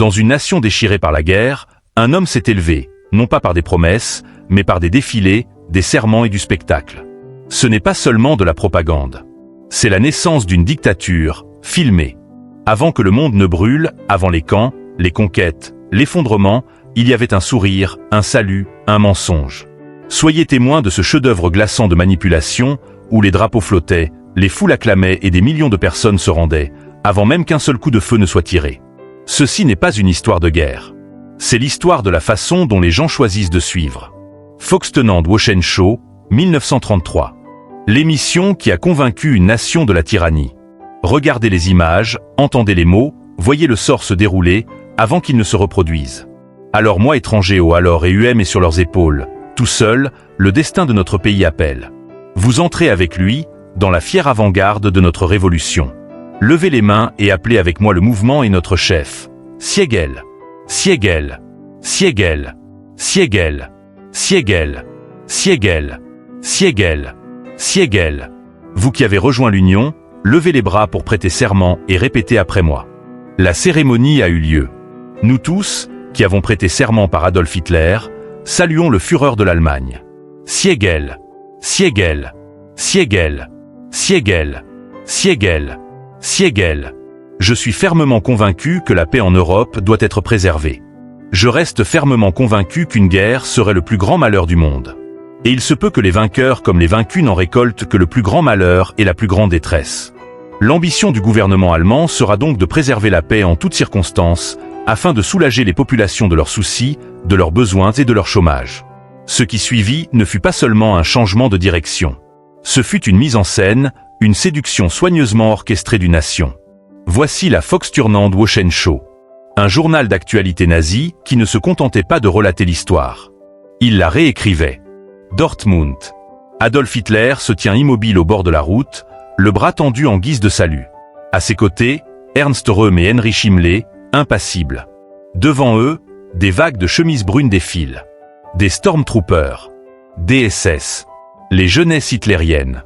Dans une nation déchirée par la guerre, un homme s'est élevé, non pas par des promesses, mais par des défilés, des serments et du spectacle. Ce n'est pas seulement de la propagande. C'est la naissance d'une dictature, filmée. Avant que le monde ne brûle, avant les camps, les conquêtes, l'effondrement, il y avait un sourire, un salut, un mensonge. Soyez témoins de ce chef-d'œuvre glaçant de manipulation, où les drapeaux flottaient, les foules acclamaient et des millions de personnes se rendaient, avant même qu'un seul coup de feu ne soit tiré. Ceci n'est pas une histoire de guerre. C'est l'histoire de la façon dont les gens choisissent de suivre. Fox Tenant Wochen Show, 1933. L'émission qui a convaincu une nation de la tyrannie. Regardez les images, entendez les mots, voyez le sort se dérouler, avant qu'il ne se reproduise. Alors moi étranger au alors et UM est sur leurs épaules, tout seul, le destin de notre pays appelle. Vous entrez avec lui, dans la fière avant-garde de notre révolution. Levez les mains et appelez avec moi le mouvement et notre chef. Siegel. Siegel. Siegel. Siegel. Siegel. Siegel. Siegel. Siegel. Vous qui avez rejoint l'Union, levez les bras pour prêter serment et répétez après moi. La cérémonie a eu lieu. Nous tous, qui avons prêté serment par Adolf Hitler, saluons le Führer de l'Allemagne. Siegel. Siegel. Siegel. Siegel. Siegel. Siegel. Je suis fermement convaincu que la paix en Europe doit être préservée. Je reste fermement convaincu qu'une guerre serait le plus grand malheur du monde. Et il se peut que les vainqueurs comme les vaincus n'en récoltent que le plus grand malheur et la plus grande détresse. L'ambition du gouvernement allemand sera donc de préserver la paix en toutes circonstances, afin de soulager les populations de leurs soucis, de leurs besoins et de leur chômage. Ce qui suivit ne fut pas seulement un changement de direction. Ce fut une mise en scène, une séduction soigneusement orchestrée d'une nation. Voici la Fox Tenant Wochen Show. Un journal d'actualité nazi qui ne se contentait pas de relater l'histoire. Il la réécrivait. Dortmund. Adolf Hitler se tient immobile au bord de la route, le bras tendu en guise de salut. À ses côtés, Ernst Röhm et Heinrich Himmler, impassibles. Devant eux, des vagues de chemises brunes défilent. Des Stormtroopers. Des SS. Les jeunesses hitlériennes.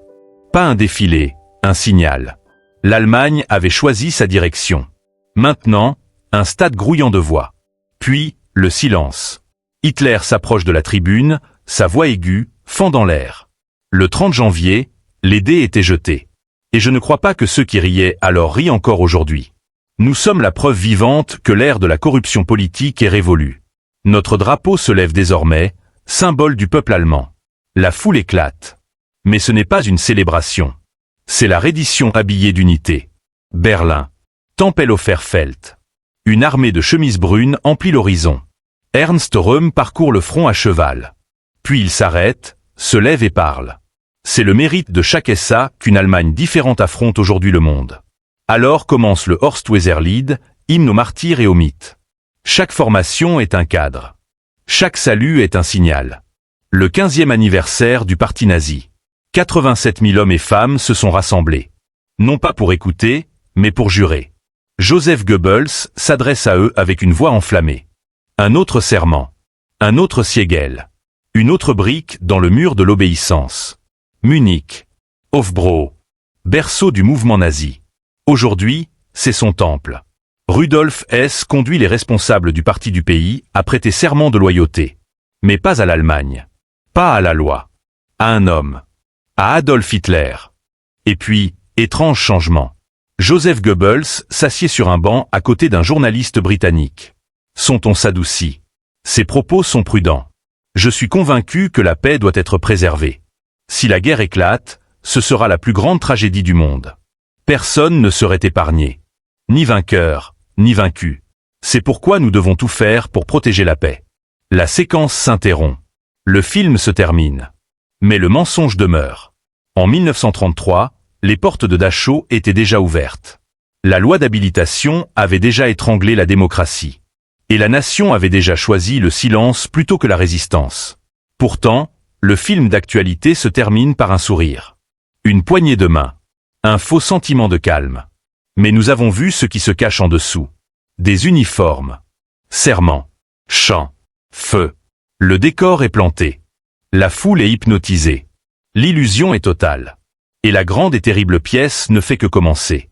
Pas un défilé, un signal. L'Allemagne avait choisi sa direction. Maintenant, un stade grouillant de voix. Puis, le silence. Hitler s'approche de la tribune, sa voix aiguë, fendant l'air. Le 30 janvier, les dés étaient jetés. Et je ne crois pas que ceux qui riaient alors rient encore aujourd'hui. Nous sommes la preuve vivante que l'ère de la corruption politique est révolue. Notre drapeau se lève désormais, symbole du peuple allemand. La foule éclate. Mais ce n'est pas une célébration. C'est la reddition habillée d'unité. Berlin. Tempelhofer-Feld. Une armée de chemises brunes emplit l'horizon. Ernst Röhm parcourt le front à cheval. Puis il s'arrête, se lève et parle. C'est le mérite de chaque SA qu'une Allemagne différente affronte aujourd'hui le monde. Alors commence le Horst-Wessel-Lied, hymne aux martyrs et aux mythes. Chaque formation est un cadre. Chaque salut est un signal. Le 15e anniversaire du parti nazi. 87 000 hommes et femmes se sont rassemblés. Non pas pour écouter, mais pour jurer. Joseph Goebbels s'adresse à eux avec une voix enflammée. Un autre serment. Un autre Siegel. Une autre brique dans le mur de l'obéissance. Munich. Hofbräu. Berceau du mouvement nazi. Aujourd'hui, c'est son temple. Rudolf Hess conduit les responsables du parti du pays à prêter serment de loyauté. Mais pas à l'Allemagne. Pas à la loi. À un homme. À Adolf Hitler. Et puis, étrange changement. Joseph Goebbels s'assied sur un banc à côté d'un journaliste britannique. Son ton s'adoucit. Ses propos sont prudents. Je suis convaincu que la paix doit être préservée. Si la guerre éclate, ce sera la plus grande tragédie du monde. Personne ne serait épargné. Ni vainqueur, ni vaincu. C'est pourquoi nous devons tout faire pour protéger la paix. La séquence s'interrompt. Le film se termine. Mais le mensonge demeure. En 1933, les portes de Dachau étaient déjà ouvertes. La loi d'habilitation avait déjà étranglé la démocratie. Et la nation avait déjà choisi le silence plutôt que la résistance. Pourtant, le film d'actualité se termine par un sourire. Une poignée de main. Un faux sentiment de calme. Mais nous avons vu ce qui se cache en dessous. Des uniformes. Serments. Chants. Feu. Le décor est planté. La foule est hypnotisée. L'illusion est totale. Et la grande et terrible pièce ne fait que commencer.